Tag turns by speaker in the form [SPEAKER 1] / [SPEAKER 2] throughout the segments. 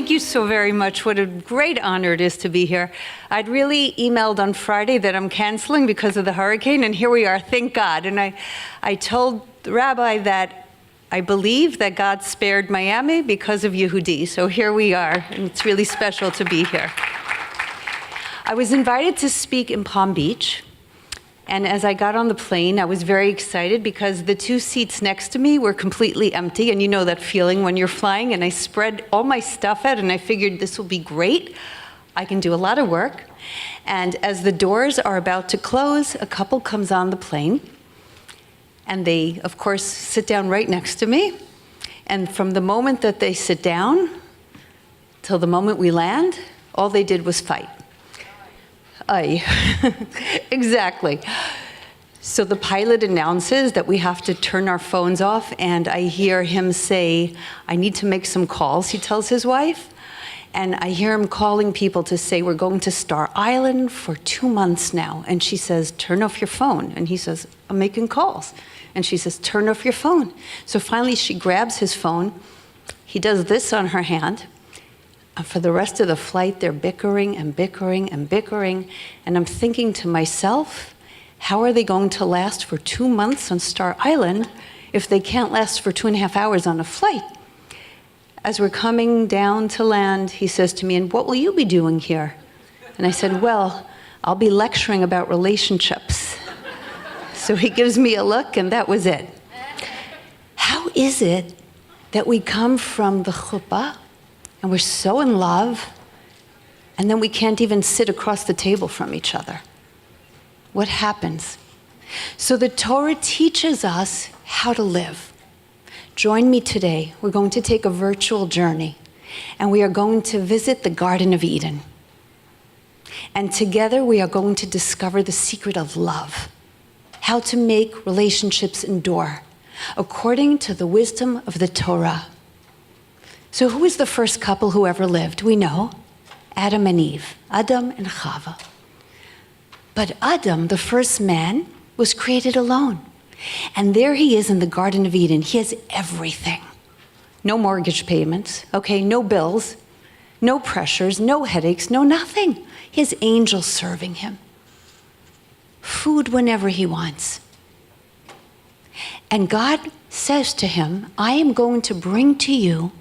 [SPEAKER 1] thank you so very much. What a great honor it is to be here. I'd really emailed on Friday that I'm canceling because of the hurricane, and here we are, thank God. And I told the rabbi that I believe that God spared Miami because of YEHUDI. So here we are, and it's really special to be here. I was invited to speak in Palm Beach. And as I got on the plane, I was very excited because the two seats next to me were completely empty. And you know that feeling when you're flying. And I spread all my stuff out, and I figured this will be great. I can do a lot of work. And as the doors are about to close, a couple comes on the plane. And they, of course, sit down right next to me. And from the moment that they sit down till the moment we land, all they did was fight. Exactly. So the pilot announces that we have to turn our phones off, and I hear him say, I need to make some calls, he tells his wife. And I hear him calling people to say, we're going to Star Island for 2 months now. And she says, turn off your phone. And he says, I'm making calls. And she says, turn off your phone. So finally she grabs his phone. He does this on her hand. And for the rest of the flight, they're bickering and bickering and bickering. And I'm thinking to myself, how are they going to last for 2 months on Star Island if they can't last for 2.5 hours on a flight? As we're coming down to land, he says to me, and what will you be doing here? And I said, well, I'll be lecturing about relationships. So he gives me a look, and that was it. How is it that we come from the chuppah, and we're so in love, and then we can't even sit across the table from each other? What happens? So the Torah teaches us how to live. Join me today. We're going to take a virtual journey, and we are going to visit the Garden of Eden. And together we are going to discover the secret of love, how to make relationships endure, according to the wisdom of the Torah. So who is the first couple who ever lived? We know, Adam and Eve, Adam and Chava. But Adam, the first man, was created alone. And there he is in the Garden of Eden. He has everything. No mortgage payments, okay, no bills, no pressures, no headaches, no nothing. He has angels serving him. Food whenever he wants. And God says to him, I am going to bring to you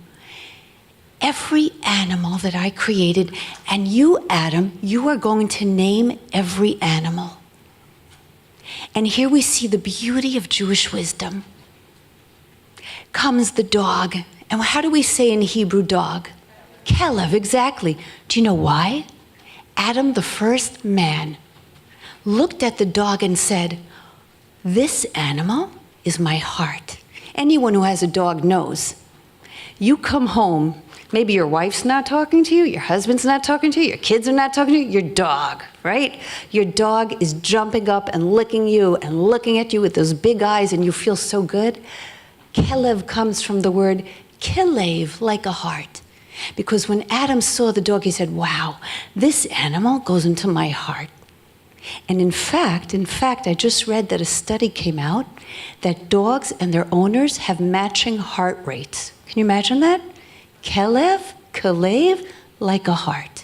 [SPEAKER 1] every animal that I created, and you, Adam, you are going to name every animal. And here we see the beauty of Jewish wisdom. Comes the dog, and how do we say in Hebrew dog? Kelev, exactly. Do you know why? Adam, the first man, looked at the dog and said, this animal is my heart. Anyone who has a dog knows. You come home, maybe your wife's not talking to you, your husband's not talking to you, your kids are not talking to you, your dog, right? Your dog is jumping up and licking you and looking at you with those big eyes, and you feel so good. Kelev comes from the word kilev, like a heart. Because when Adam saw the dog, he said, wow, this animal goes into my heart. And in fact, I just read that a study came out that dogs and their owners have matching heart rates. Can you imagine that? Kelev, like a heart.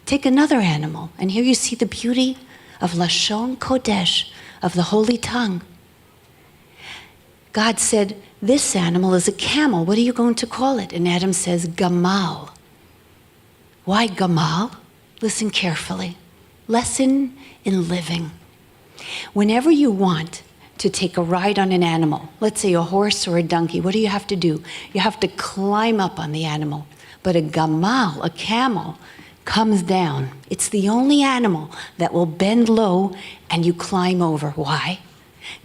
[SPEAKER 1] Take another animal, and here you see the beauty of Lashon Kodesh, of the holy tongue. God said, this animal is a camel. What are you going to call it? And Adam says, Gamal. Why Gamal? Listen carefully. Lesson in living. Whenever you want to take a ride on an animal, let's say a horse or a donkey, what do you have to do? You have to climb up on the animal. But a gamal, a camel, comes down. It's the only animal that will bend low and you climb over. Why?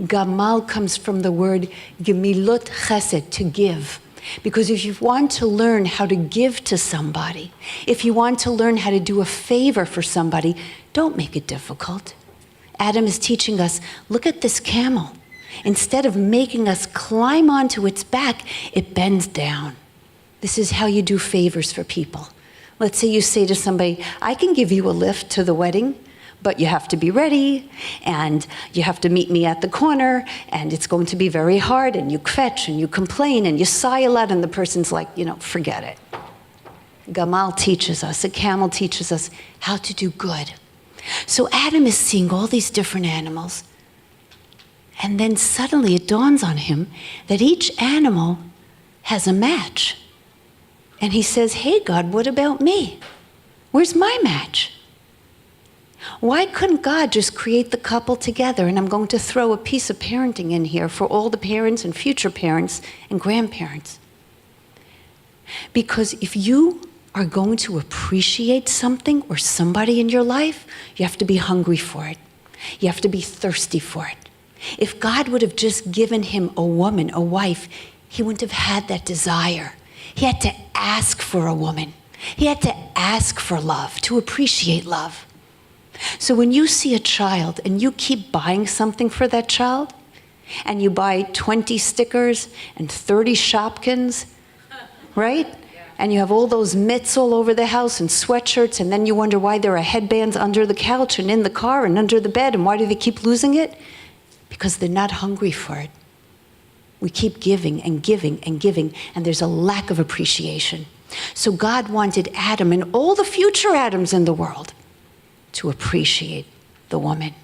[SPEAKER 1] Gamal comes from the word gemilot chesed, to give. Because if you want to learn how to give to somebody, if you want to learn how to do a favor for somebody, don't make it difficult. Adam is teaching us, look at this camel. Instead of making us climb onto its back, it bends down. This is how you do favors for people. Let's say you say to somebody, I can give you a lift to the wedding, but you have to be ready, and you have to meet me at the corner, and it's going to be very hard, and you kvetch, and you complain, and you sigh a lot, and the person's like, forget it. Gamal teaches us, a camel teaches us how to do good. So Adam is seeing all these different animals. And then suddenly it dawns on him that each animal has a match. And he says, hey, God, what about me? Where's my match? Why couldn't God just create the couple together? And I'm going to throw a piece of parenting in here for all the parents and future parents and grandparents. Because if you are going to appreciate something or somebody in your life, you have to be hungry for it. You have to be thirsty for it. If God would have just given him a woman, a wife, he wouldn't have had that desire. He had to ask for a woman. He had to ask for love, to appreciate love. So when you see a child and you keep buying something for that child, and you buy 20 stickers and 30 Shopkins, right? And you have all those mitts all over the house and sweatshirts, and then you wonder why there are headbands under the couch and in the car and under the bed, and why do they keep losing it? Because they're not hungry for it. We keep giving and giving and giving, and there's a lack of appreciation. So God wanted Adam and all the future Adams in the world to appreciate the woman.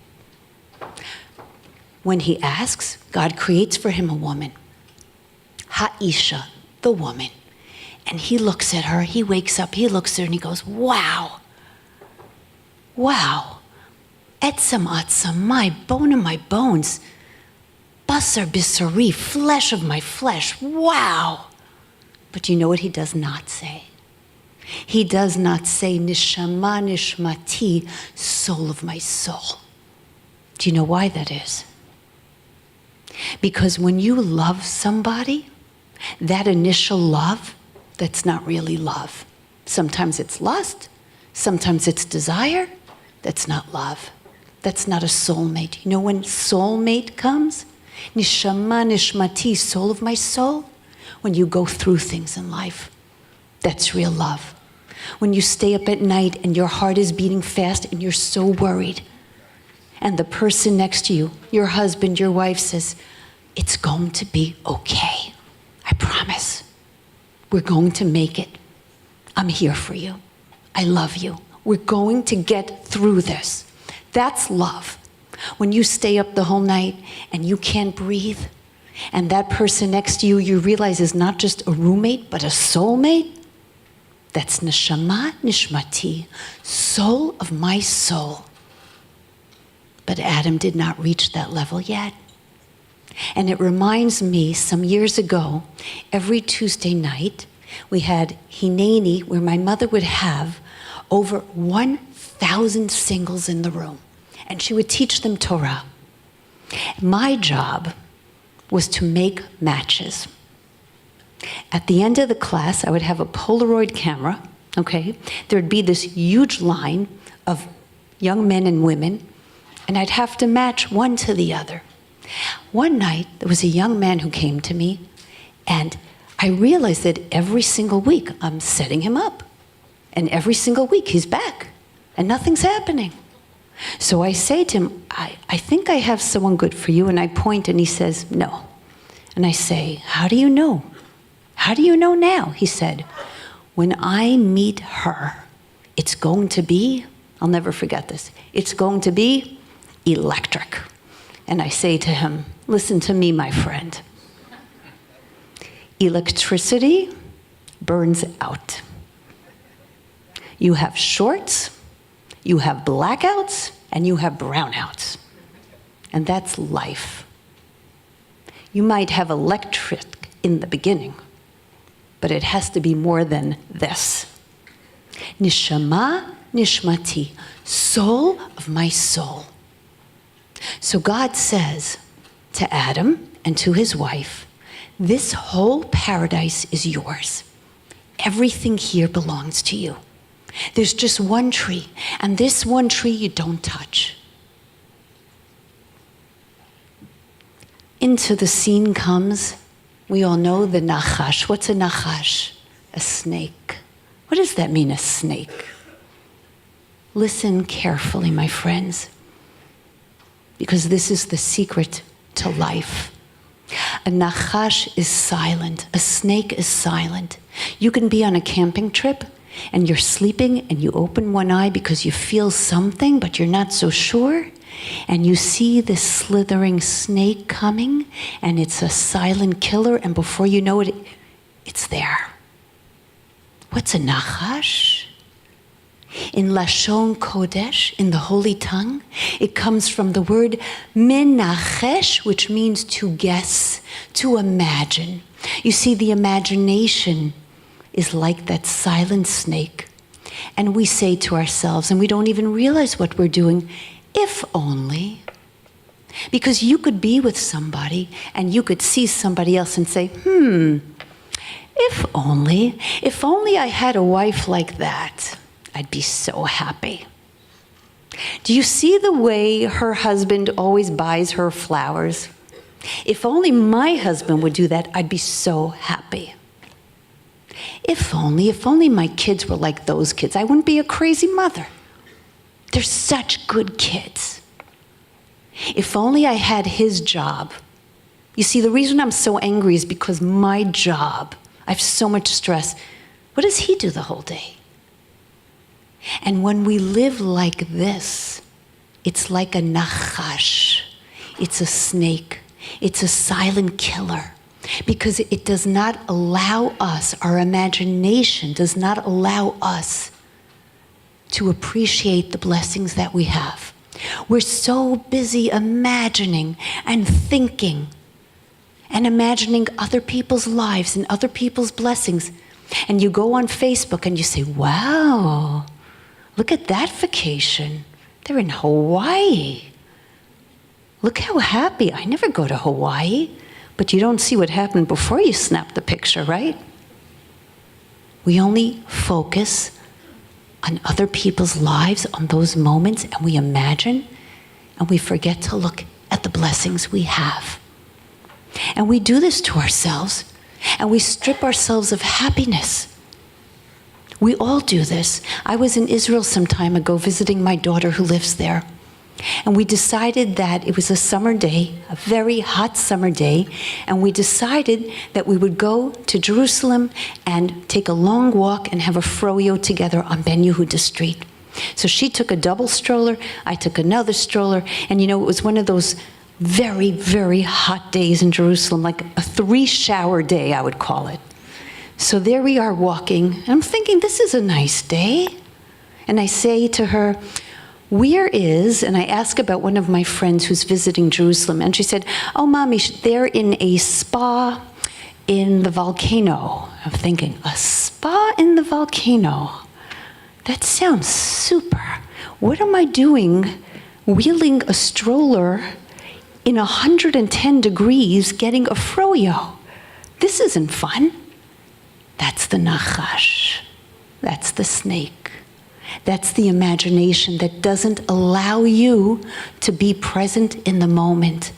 [SPEAKER 1] When he asks, God creates for him a woman. Ha'isha, the woman. And he looks at her, he wakes up, he looks at her and he goes, wow. Wow. Etzem atzam, my bone of my bones. Basar bisari, flesh of my flesh. Wow. But you know what he does not say? He does not say, Neshama nishmati, soul of my soul. Do you know why that is? Because when you love somebody, that initial love, that's not really love. Sometimes it's lust, sometimes it's desire. That's not love. That's not a soulmate. You know when soulmate comes? Neshama nishmati, soul of my soul. When you go through things in life, that's real love. When you stay up at night and your heart is beating fast and you're so worried, and the person next to you, your husband, your wife says, it's going to be okay. I promise. We're going to make it. I'm here for you. I love you. We're going to get through this. That's love. When you stay up the whole night and you can't breathe, and that person next to you, you realize is not just a roommate, but a soulmate, that's neshama nishmati, soul of my soul. But Adam did not reach that level yet. And it reminds me, some years ago, every Tuesday night, we had Hineni, where my mother would have over 1,000 singles in the room. And she would teach them Torah. My job was to make matches. At the end of the class, I would have a Polaroid camera, okay? There'd be this huge line of young men and women, and I'd have to match one to the other. One night, there was a young man who came to me, and I realized that every single week I'm setting him up. And every single week he's back, and nothing's happening. So I say to him, I think I have someone good for you, and I point, and he says, no. And I say, how do you know? How do you know now? He said, when I meet her, it's going to be, I'll never forget this, it's going to be electric. And I say to him, listen to me, my friend. Electricity burns out. You have shorts, you have blackouts, and you have brownouts. And that's life. You might have electric in the beginning, but it has to be more than this. Neshama nishmati, soul of my soul. So God says to Adam and to his wife, this whole paradise is yours. Everything here belongs to you. There's just one tree, and this one tree you don't touch. Into the scene comes, we all know the nachash. What's a nachash? A snake. What does that mean, a snake? Listen carefully, my friends, because this is the secret to life. A nachash is silent. A snake is silent. You can be on a camping trip and you're sleeping and you open one eye because you feel something, but you're not so sure, and you see this slithering snake coming, and it's a silent killer, and before you know it, it's there. What's a nachash? In Lashon Kodesh, in the holy tongue, it comes from the word menachesh, which means to guess, to imagine. You see, the imagination is like that silent snake. And we say to ourselves, and we don't even realize what we're doing, if only. Because you could be with somebody and you could see somebody else and say, if only I had a wife like that, I'd be so happy. Do you see the way her husband always buys her flowers? If only my husband would do that, I'd be so happy. If only my kids were like those kids, I wouldn't be a crazy mother. They're such good kids. If only I had his job. You see, the reason I'm so angry is because my job, I have so much stress. What does he do the whole day? And when we live like this, it's like a nachash. It's a snake. It's a silent killer. Because it does not allow us, our imagination does not allow us to appreciate the blessings that we have. We're so busy imagining and thinking and imagining other people's lives and other people's blessings. And you go on Facebook and you say, wow, look at that vacation. They're in Hawaii. Look how happy. I never go to Hawaii. But you don't see what happened before you snap the picture, right? We only focus on other people's lives, on those moments, and we imagine, and we forget to look at the blessings we have. And we do this to ourselves, and we strip ourselves of happiness. We all do this. I was in Israel some time ago visiting my daughter who lives there. And we decided that it was a summer day, a very hot summer day, and we decided that we would go to Jerusalem and take a long walk and have a froyo together on Ben Yehuda Street. So she took a double stroller, I took another stroller, and it was one of those very, very hot days in Jerusalem, like a 3-shower day, I would call it. So there we are walking, and I'm thinking, this is a nice day. And I say to her, where is, and I ask about one of my friends who's visiting Jerusalem, and she said, oh, Mommy, they're in a spa in the volcano. I'm thinking, a spa in the volcano? That sounds super. What am I doing wheeling a stroller in 110 degrees getting a froyo? This isn't fun. That's the nachash. That's the snake. That's the imagination that doesn't allow you to be present in the moment.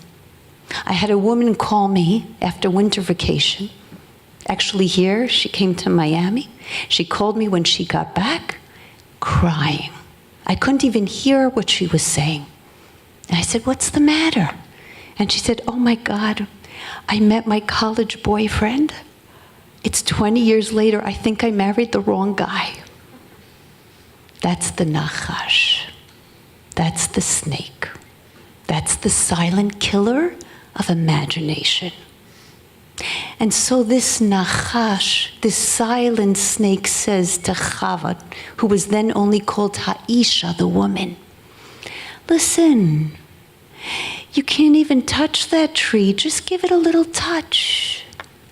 [SPEAKER 1] I had a woman call me after winter vacation. Actually here, she came to Miami. She called me when she got back, crying. I couldn't even hear what she was saying. And I said, what's the matter? And she said, oh my God, I met my college boyfriend. It's 20 years later, I think I married the wrong guy. That's the nachash. That's the snake. That's the silent killer of imagination. And so this nachash, this silent snake, says to Chava, who was then only called Ha'isha, the woman, listen, you can't even touch that tree. Just give it a little touch.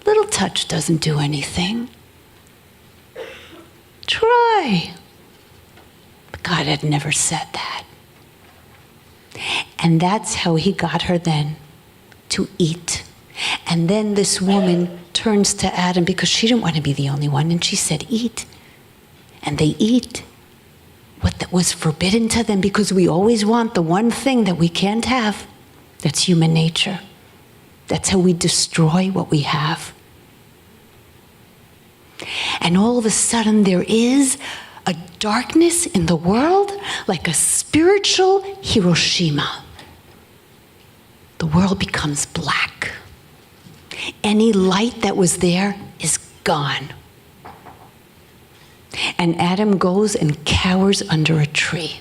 [SPEAKER 1] Little touch doesn't do anything. Try. God had never said that. And that's how he got her then to eat. And then this woman turns to Adam because she didn't want to be the only one, and she said, eat. And they eat what was forbidden to them because we always want the one thing that we can't have. That's human nature. That's how we destroy what we have. And all of a sudden there is a darkness in the world, like a spiritual Hiroshima. The world becomes black. Any light that was there is gone. And Adam goes and cowers under a tree.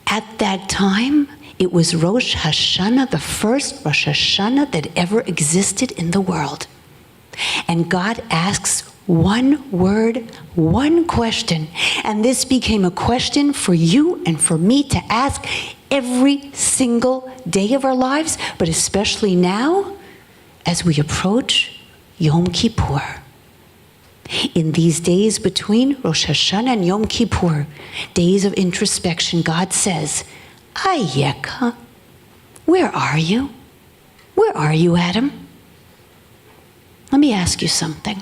[SPEAKER 1] At that time, it was Rosh Hashanah, the first Rosh Hashanah that ever existed in the world. And God asks one word, one question. And this became a question for you and for me to ask every single day of our lives, but especially now as we approach Yom Kippur. In these days between Rosh Hashanah and Yom Kippur, days of introspection, God says, Ayeka, where are you? Where are you, Adam? Let me ask you something.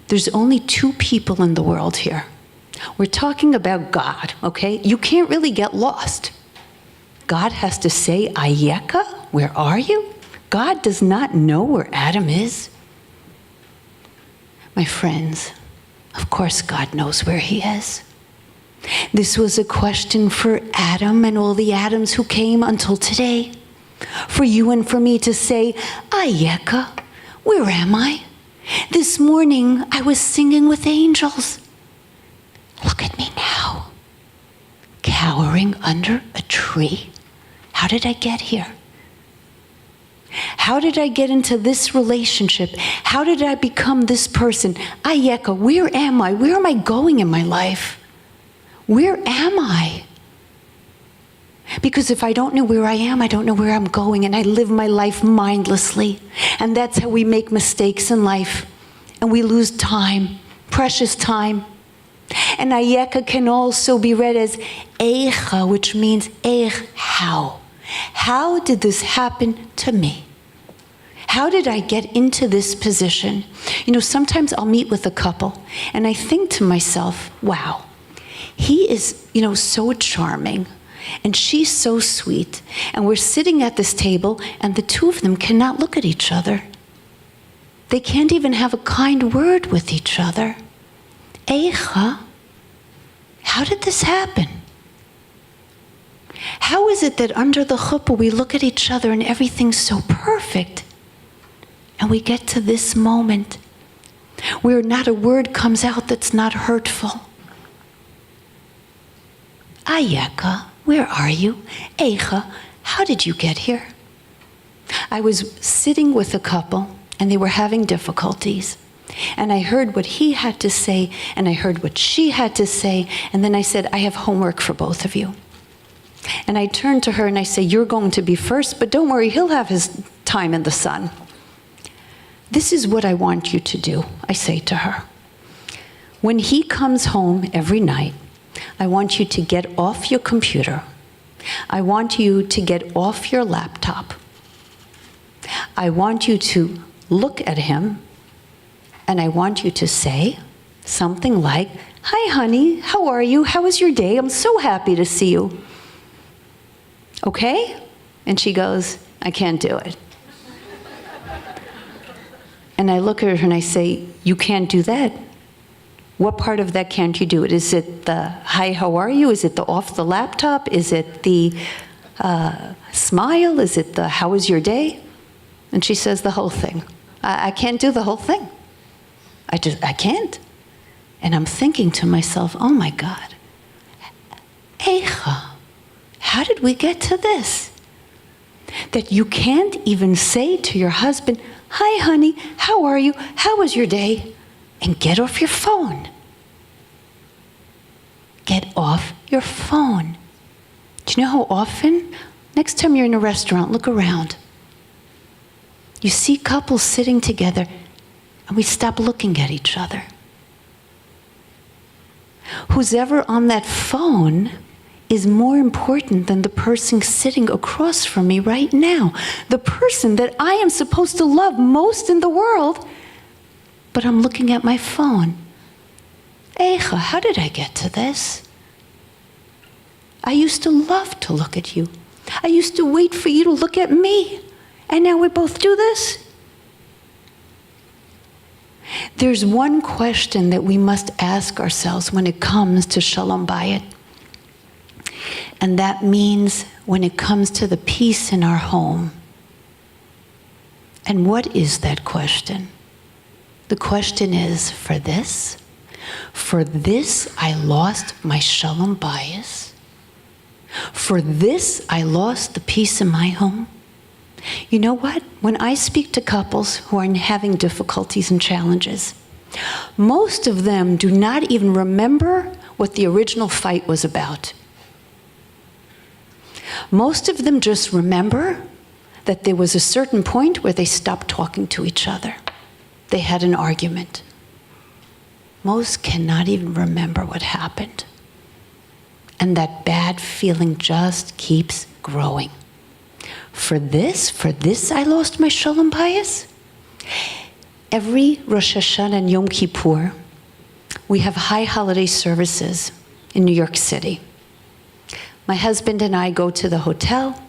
[SPEAKER 1] There's only two people in the world here. We're talking about God, okay? You can't really get lost. God has to say, Ayeka, where are you? God does not know where Adam is. My friends, of course God knows where he is. This was a question for Adam and all the Adams who came until today. For you and for me to say, Ayeka, where am I? This morning I was singing with angels. Look at me now, cowering under a tree. How did I get here? How did I get into this relationship? How did I become this person? Ayeka, where am I? Where am I going in my life? Where am I? Because if I don't know where I am, I don't know where I'm going, and I live my life mindlessly. And that's how we make mistakes in life. And we lose time, precious time. And Ayeka can also be read as Eicha, which means how. How did this happen to me? How did I get into this position? You know, sometimes I'll meet with a couple and I think to myself, wow, he is, so charming and she's so sweet. And we're sitting at this table and the two of them cannot look at each other. They can't even have a kind word with each other. Eicha, how did this happen? How is it that under the chuppah we look at each other and everything's so perfect, and we get to this moment where not a word comes out that's not hurtful? Ayeka, where are you? Eicha, how did you get here? I was sitting with a couple and they were having difficulties. And I heard what he had to say and I heard what she had to say, and then I said, I have homework for both of you. And I turned to her and I say, you're going to be first, but don't worry, he'll have his time in the sun. This is what I want you to do, I say to her. When he comes home every night, I want you to get off your computer. I want you to get off your laptop. I want you to look at him and I want you to say something like, hi honey, how are you? How was your day? I'm so happy to see you. Okay? And she goes, I can't do it. And I look at her and I say, you can't do that. What part of that can't you do it? Is it the, hi, how are you? Is it the off the laptop? Is it the smile? Is it the, how was your day? And she says the whole thing. I can't do the whole thing. I can't. And I'm thinking to myself, oh my God, Eicha, how did we get to this? That you can't even say to your husband, hi honey, how are you? How was your day? And get off your phone. Get off your phone. Do you know how often? Next time you're in a restaurant, look around. You see couples sitting together and we stop looking at each other. Who's ever on that phone is more important than the person sitting across from me right now. The person that I am supposed to love most in the world, but I'm looking at my phone. Eicha, how did I get to this? I used to love to look at you. I used to wait for you to look at me. And now we both do this? There's one question that we must ask ourselves when it comes to Shalom Bayit. And that means when it comes to the peace in our home. And what is that question? The question is, for this I lost my shalom bayis. For this I lost the peace in my home. You know what? When I speak to couples who are having difficulties and challenges, most of them do not even remember what the original fight was about. Most of them just remember that there was a certain point where they stopped talking to each other. They had an argument. Most cannot even remember what happened. And that bad feeling just keeps growing. For this I lost my shalom bayis. Every Rosh Hashanah and Yom Kippur, we have high holiday services in New York City. My husband and I go to the hotel.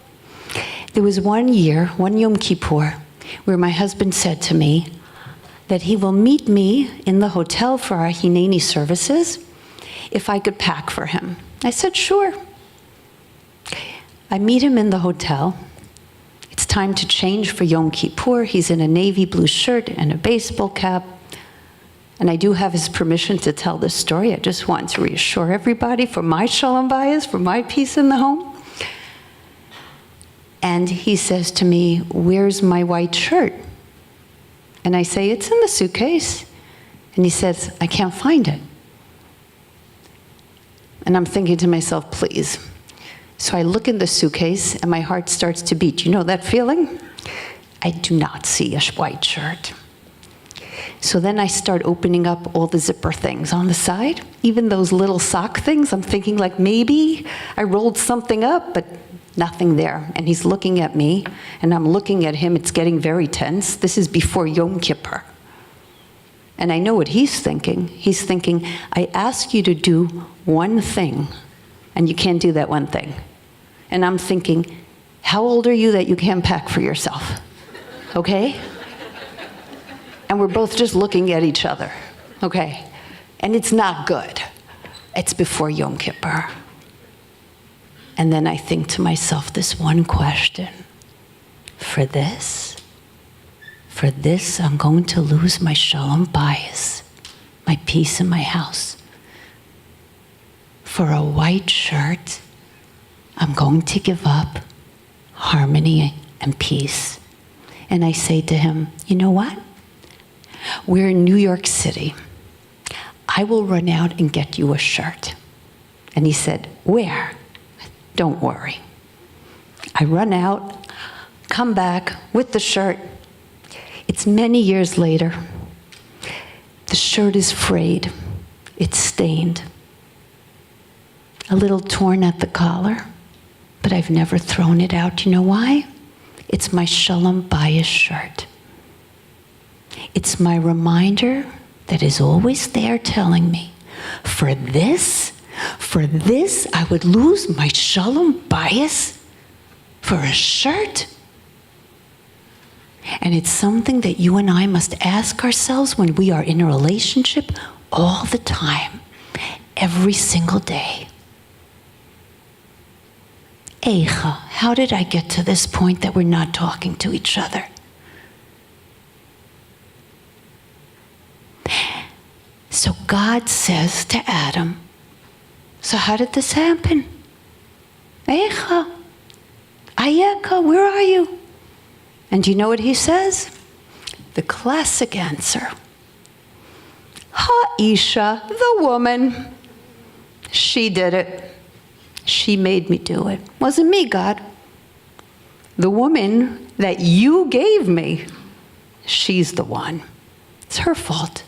[SPEAKER 1] There was one year, one Yom Kippur, where my husband said to me that he will meet me in the hotel for our Hineni services if I could pack for him. I said, sure. I meet him in the hotel. It's time to change for Yom Kippur. He's in a navy blue shirt and a baseball cap. And I do have his permission to tell this story. I just want to reassure everybody for my shalom bayis, for my peace in the home. And he says to me, where's my white shirt? And I say, it's in the suitcase. And he says, I can't find it. And I'm thinking to myself, please. So I look in the suitcase and my heart starts to beat. You know that feeling? I do not see a white shirt. So then I start opening up all the zipper things on the side, even those little sock things. I'm thinking like maybe I rolled something up, but nothing there. And he's looking at me and I'm looking at him. It's getting very tense. This is before Yom Kippur. And I know what he's thinking. He's thinking, I ask you to do one thing and you can't do that one thing. And I'm thinking, how old are you that you can't pack for yourself? Okay? And we're both just looking at each other, okay? And it's not good. It's before Yom Kippur. And then I think to myself this one question. For this I'm going to lose my shalom bayis, my peace in my house. For a white shirt, I'm going to give up harmony and peace. And I say to him, you know what? We're in New York City. I will run out and get you a shirt. And he said, where? Don't worry. I run out, come back with the shirt. It's many years later. The shirt is frayed. It's stained. A little torn at the collar, but I've never thrown it out. You know why? It's my shalom bayis shirt. It's my reminder that is always there telling me, for this, I would lose my shalom bayis for a shirt. And it's something that you and I must ask ourselves when we are in a relationship all the time, every single day. Eicha, how did I get to this point that we're not talking to each other? So God says to Adam, so how did this happen? Eicha, Ayeka, where are you? And do you know what he says? The classic answer. Ha'isha, the woman. She did it. She made me do it. Wasn't me, God. The woman that you gave me, she's the one. It's her fault.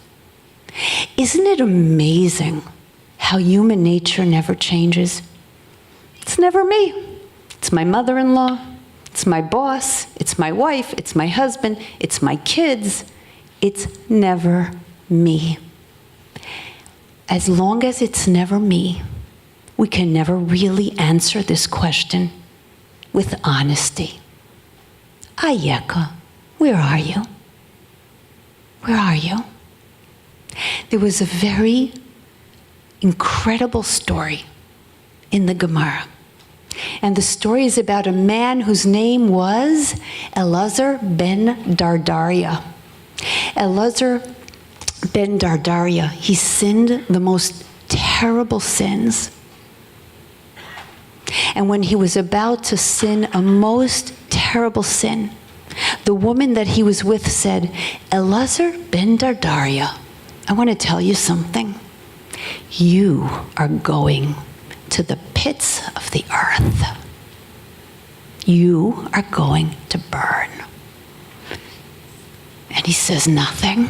[SPEAKER 1] Isn't it amazing how human nature never changes? It's never me. It's my mother-in-law. It's my boss. It's my wife. It's my husband. It's my kids. It's never me. As long as it's never me, we can never really answer this question with honesty. Ayeka, where are you? Where are you? There was a very incredible story in the Gemara. And the story is about a man whose name was Elazar ben Dardaria. Elazar ben Dardaria, he sinned the most terrible sins. And when he was about to sin a most terrible sin, the woman that he was with said, Elazar ben Dardaria, I want to tell you something. You are going to the pits of the earth. You are going to burn. And he says nothing.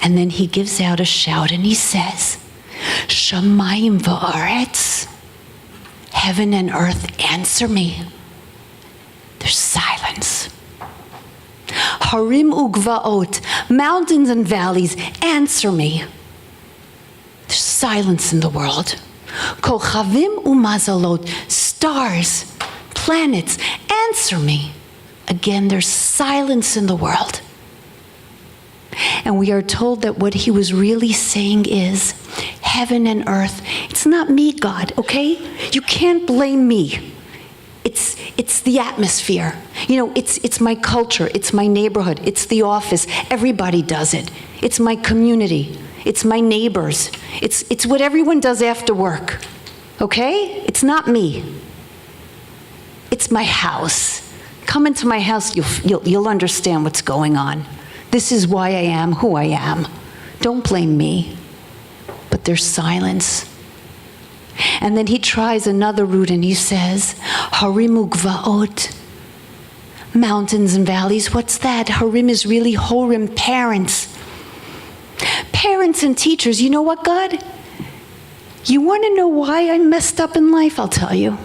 [SPEAKER 1] And then he gives out a shout and he says, Shamayim va'aretz, heaven and earth, answer me. There's silence. Harim ugvaot, mountains and valleys, answer me. There's silence in the world. Kochavim umazalot, stars, planets, answer me. Again, there's silence in the world. And we are told that what he was really saying is, heaven and earth, it's not me, God, okay? You can't blame me. It's the atmosphere. You know, it's my culture, it's my neighborhood, it's the office. Everybody does it. It's my community. It's my neighbors. It's what everyone does after work, okay? It's not me. It's my house. Come into my house, you'll understand what's going on. This is why I am who I am. Don't blame me. But there's silence. And then he tries another route and he says, Harim ugvaot, mountains and valleys. What's that? Harim is really horim, parents. Parents and teachers. You know what, God? You want to know why I messed up in life? I'll tell you.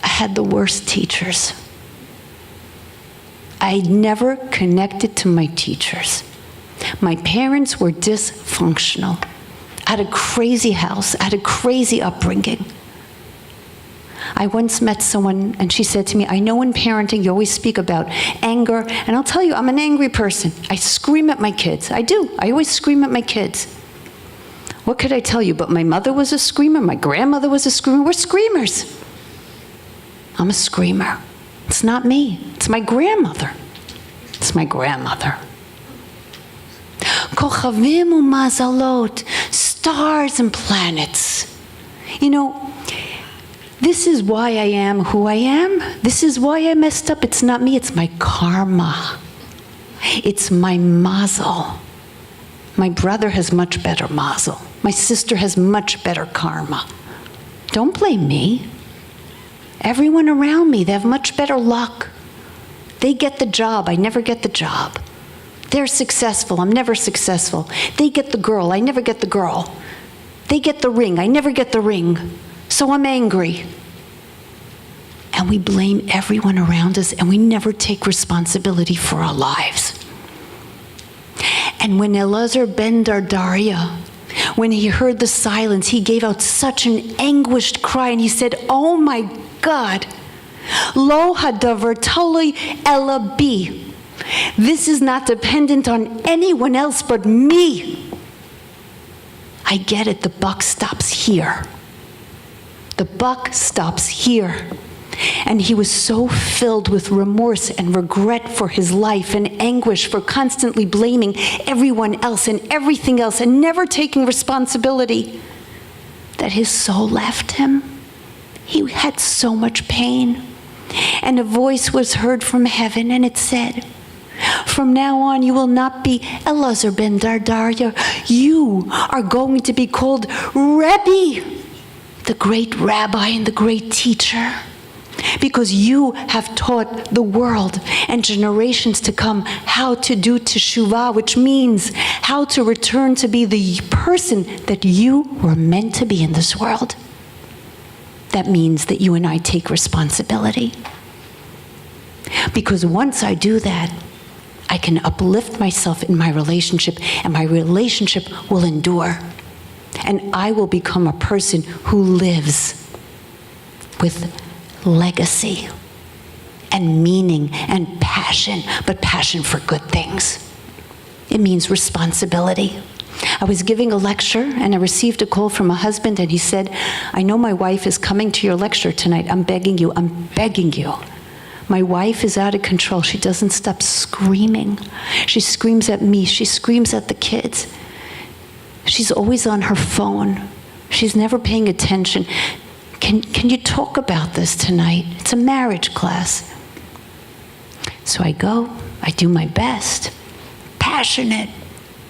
[SPEAKER 1] I had the worst teachers. I never connected to my teachers. My parents were dysfunctional. I had a crazy house. I had a crazy upbringing. I once met someone and she said to me, I know in parenting you always speak about anger, and I'll tell you, I'm an angry person. I scream at my kids. I do. I always scream at my kids. What could I tell you? But my mother was a screamer. My grandmother was a screamer. We're screamers. I'm a screamer. It's not me. It's my grandmother. It's my grandmother. Kochavim umazalot, stars and planets. You know, this is why I am who I am. This is why I messed up. It's not me. It's my karma. It's my mazel. My brother has much better mazel. My sister has much better karma. Don't blame me. Everyone around me, they have much better luck. They get the job, I never get the job. They're successful, I'm never successful. They get the girl, I never get the girl. They get the ring, I never get the ring. So I'm angry. And we blame everyone around us and we never take responsibility for our lives. And when Elazar ben Dardaria, when he heard the silence, he gave out such an anguished cry and he said, oh my God, lo hadavar talui ela bi. This is not dependent on anyone else but me. I get it, the buck stops here. The buck stops here. And he was so filled with remorse and regret for his life and anguish for constantly blaming everyone else and everything else and never taking responsibility that his soul left him. He had so much pain. And a voice was heard from heaven and it said, from now on you will not be Elazar ben Dardaria. You are going to be called Rebbe, the great rabbi and the great teacher. Because you have taught the world and generations to come how to do teshuvah, which means how to return to be the person that you were meant to be in this world. That means that you and I take responsibility. Because once I do that, I can uplift myself in my relationship, and my relationship will endure. And I will become a person who lives with legacy and meaning and passion, but passion for good things. It means responsibility. I was giving a lecture and I received a call from a husband and he said, I know my wife is coming to your lecture tonight. I'm begging you. My wife is out of control. She doesn't stop screaming. She screams at me. She screams at the kids. She's always on her phone. She's never paying attention. Can you talk about this tonight? It's a marriage class. So I go, I do my best, passionate,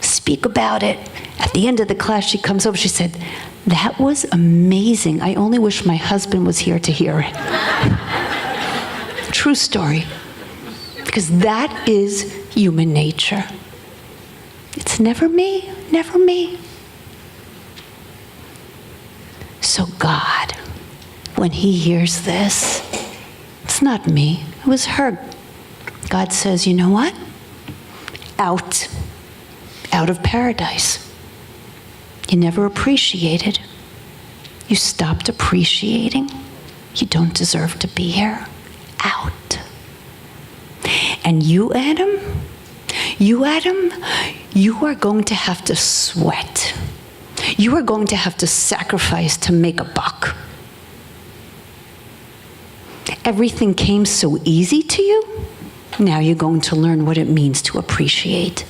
[SPEAKER 1] speak about it. At the end of the class, she comes over, she said, "That was amazing. I only wish my husband was here to hear it." True story. Because that is human nature. It's never me, never me. So God, when he hears this, it's not me, it was her. God says, you know what? Out of paradise. You never appreciated. You stopped appreciating. You don't deserve to be here. Out. And you, Adam, you are going to have to sweat. You are going to have to sacrifice to make a buck. Everything came so easy to you. Now you're going to learn what it means to appreciate.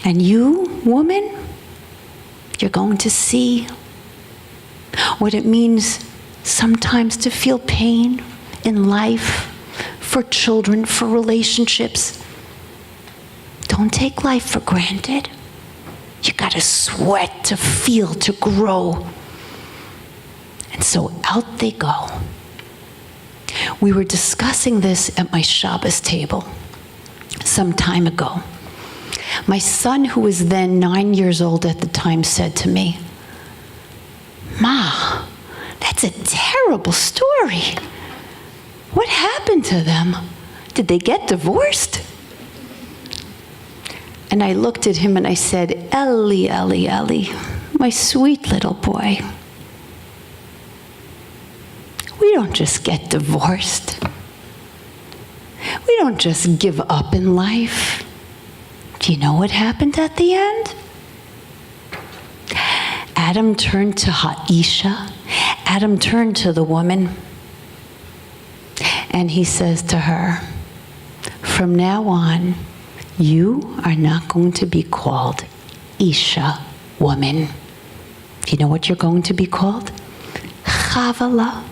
[SPEAKER 1] And you, woman, you're going to see what it means sometimes to feel pain in life, for children, for relationships. Don't take life for granted. You gotta sweat to feel, to grow. And so out they go. We were discussing this at my Shabbos table some time ago. My son, who was then 9 years old at the time, said to me, "Ma, that's a terrible story. What happened to them? Did they get divorced?" And I looked at him and I said, "Ellie, Ellie, Ellie, my sweet little boy. We don't just get divorced. We don't just give up in life. Do you know what happened at the end?" Adam turned to Ha'isha. Adam turned to the woman. And he says to her, "From now on, you are not going to be called Isha, woman. Do you know what you're going to be called? Chavala.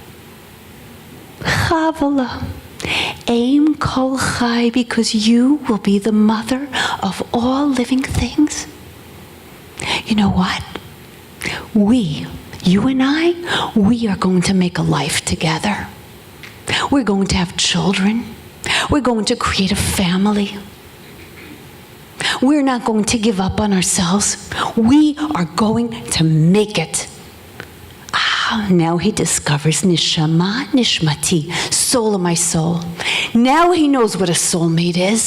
[SPEAKER 1] Chavala. Aim kol chai, because you will be the mother of all living things." You know what? You and I, we are going to make a life together. We're going to have children. We're going to create a family. We're not going to give up on ourselves. We are going to make it. Now he discovers Neshama, Nishmati, soul of my soul. Now he knows what a soulmate is.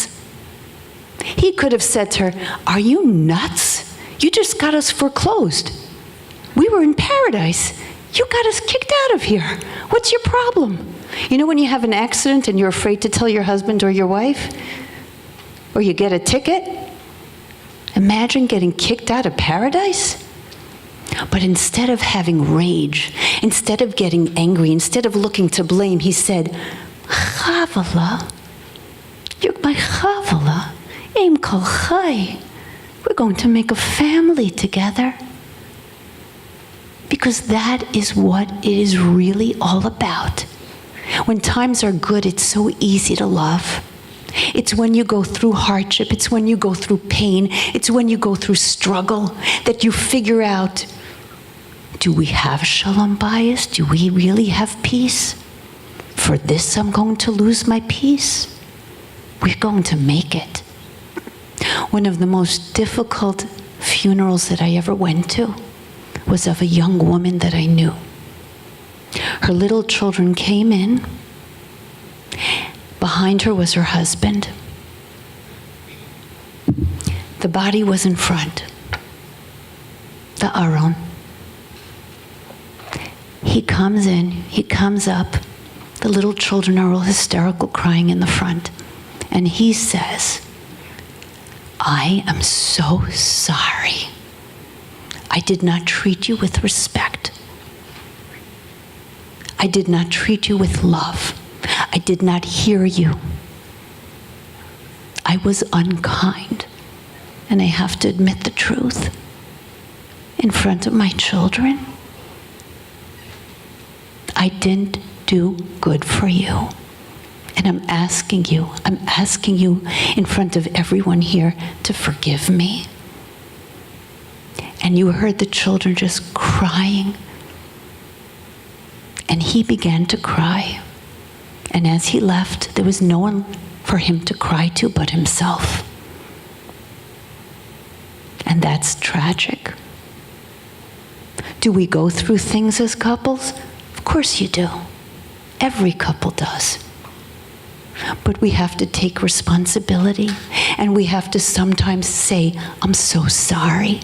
[SPEAKER 1] He could have said to her, "Are you nuts? You just got us foreclosed. We were in paradise. You got us kicked out of here. What's your problem?" You know when you have an accident and you're afraid to tell your husband or your wife? Or you get a ticket? Imagine getting kicked out of paradise. But instead of having rage, instead of getting angry, instead of looking to blame, he said, "Chavala, you're my chavala. Aim kol chai. We're going to make a family together." Because that is what it is really all about. When times are good, it's so easy to love. It's when you go through hardship, it's when you go through pain, it's when you go through struggle that you figure out, do we have shalom bayis? Do we really have peace? For this I'm going to lose my peace. We're going to make it. One of the most difficult funerals that I ever went to was of a young woman that I knew. Her little children came in. Behind her was her husband. The body was in front. The Aron. He comes in, he comes up. The little children are all hysterical, crying in the front. And he says, "I am so sorry. I did not treat you with respect. I did not treat you with love. I did not hear you. I was unkind. And I have to admit the truth in front of my children. I didn't do good for you. And I'm asking you in front of everyone here to forgive me. And you heard the children just crying. And he began to cry. And as he left, there was no one for him to cry to but himself. And that's tragic. Do we go through things as couples? Of course you do. Every couple does. But we have to take responsibility, and we have to sometimes say, I'm so sorry.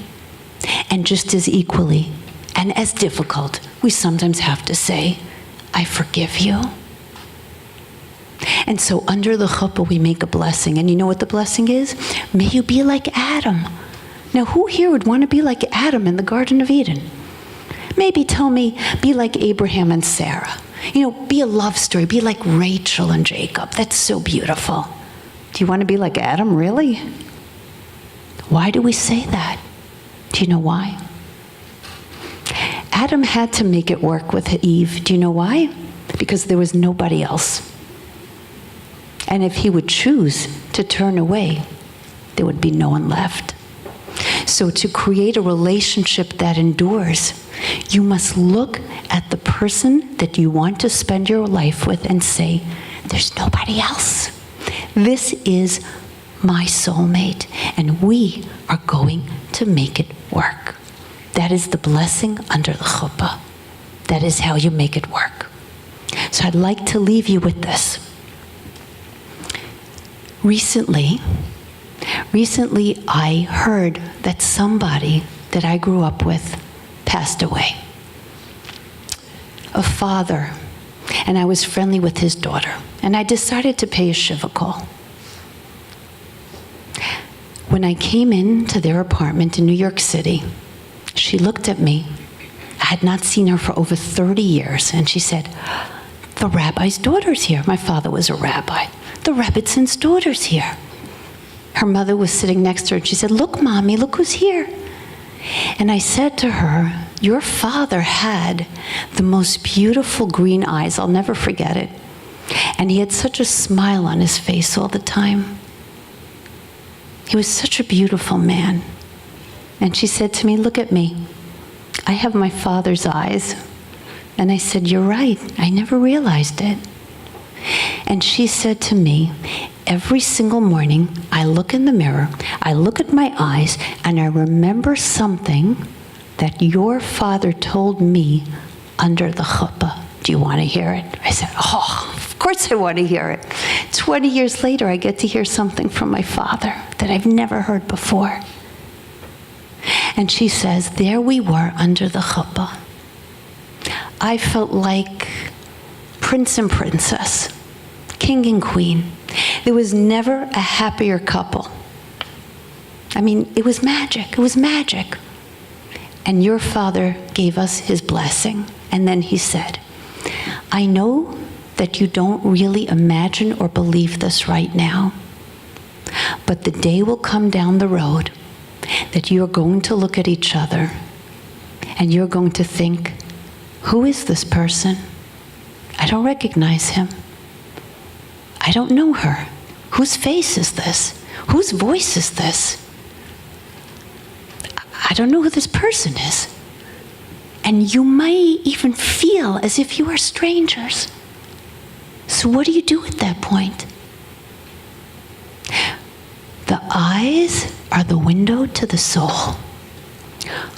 [SPEAKER 1] And just as equally and as difficult, we sometimes have to say, I forgive you. And so under the chuppah, we make a blessing. And you know what the blessing is? May you be like Adam. Now, who here would want to be like Adam in the Garden of Eden? Maybe tell me, be like Abraham and Sarah. You know, be a love story. Be like Rachel and Jacob. That's so beautiful. Do you want to be like Adam, really? Why do we say that? Do you know why? Adam had to make it work with Eve. Do you know why? Because there was nobody else. And if he would choose to turn away, there would be no one left. So to create a relationship that endures, you must look at the person that you want to spend your life with and say, there's nobody else. This is my soulmate, and we are going to make it work. That is the blessing under the chuppah. That is how you make it work. So I'd like to leave you with this. Recently, I heard that somebody that I grew up with passed away. A father, and I was friendly with his daughter, and I decided to pay a shiva call. When I came into their apartment in New York City, she looked at me. I had not seen her for over 30 years, and she said, the rabbi's daughter's here. My father was a rabbi. The Rebbitzins' daughter's here. Her mother was sitting next to her, and she said, look, Mommy, look who's here. And I said to her, your father had the most beautiful green eyes. I'll never forget it. And he had such a smile on his face all the time. He was such a beautiful man. And she said to me, look at me. I have my father's eyes. And I said, you're right. I never realized it. And she said to me, every single morning, I look in the mirror, I look at my eyes, and I remember something that your father told me under the chuppah. Do you want to hear it? I said, oh, of course I want to hear it. 20 years later, I get to hear something from my father that I've never heard before. And she says, there we were under the chuppah. I felt like prince and princess, king and queen. There was never a happier couple. I mean, it was magic. It was magic. And your father gave us his blessing. And then he said, I know that you don't really imagine or believe this right now, but the day will come down the road that you're going to look at each other and you're going to think, who is this person? I don't recognize him. I don't know her. Whose face is this? Whose voice is this? I don't know who this person is. And you might even feel as if you are strangers. So what do you do at that point? The eyes are the window to the soul.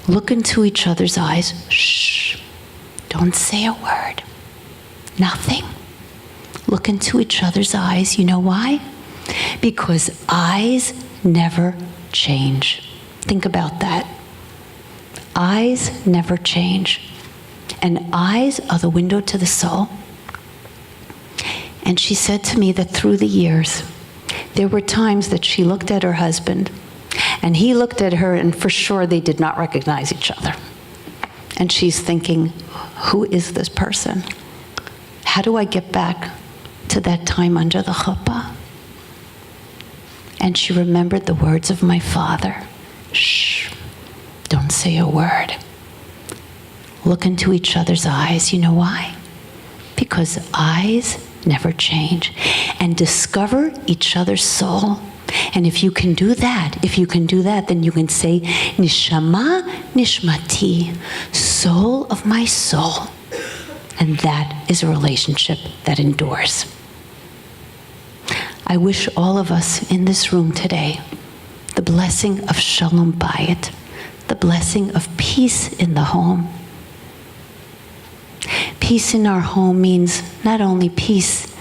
[SPEAKER 1] Look into each other's eyes. Shh. Don't say a word. Nothing. Look into each other's eyes. You know why? Because eyes never change. Think about that. Eyes never change. And eyes are the window to the soul. And she said to me that through the years, there were times that she looked at her husband, and he looked at her, and for sure they did not recognize each other. And she's thinking, who is this person? How do I get back to that time under the chuppah. And she remembered the words of my father. Shh, don't say a word. Look into each other's eyes. You know why? Because eyes never change. And discover each other's soul. And if you can do that, then you can say, Neshama nishmati, soul of my soul. And that is a relationship that endures. I wish all of us in this room today the blessing of Shalom Bayit, the blessing of peace in the home. Peace in our home means not only peace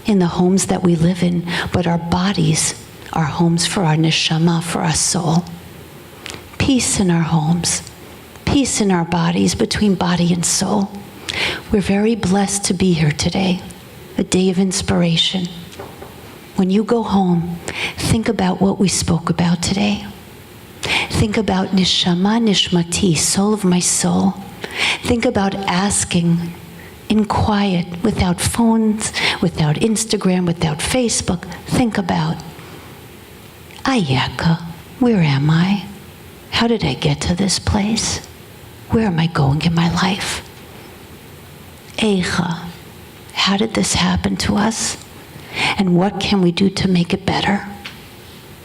[SPEAKER 1] in the homes that we live in, but our bodies, our homes for our neshama, for our soul. Peace in our homes, peace in our bodies, between body and soul. We're very blessed to be here today, a day of inspiration. When you go home, think about what we spoke about today. Think about Neshama Nishmati, soul of my soul. Think about asking in quiet, without phones, without Instagram, without Facebook. Think about, Ayeka, where am I? How did I get to this place? Where am I going in my life? Eicha, how did this happen to us? And what can we do to make it better?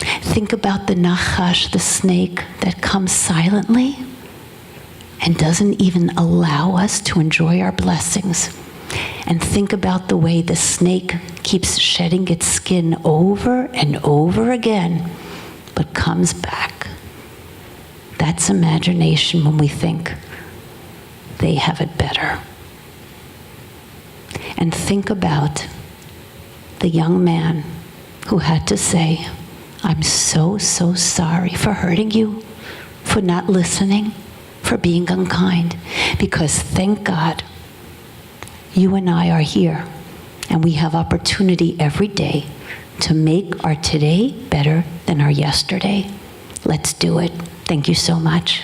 [SPEAKER 1] Think about the nachash, the snake that comes silently and doesn't even allow us to enjoy our blessings. And think about the way the snake keeps shedding its skin over and over again, but comes back. That's imagination when we think they have it better. And think about the young man who had to say, I'm so sorry for hurting you, for not listening, for being unkind. Because thank God, you and I are here, and we have opportunity every day to make our today better than our yesterday. Let's do it. Thank you so much.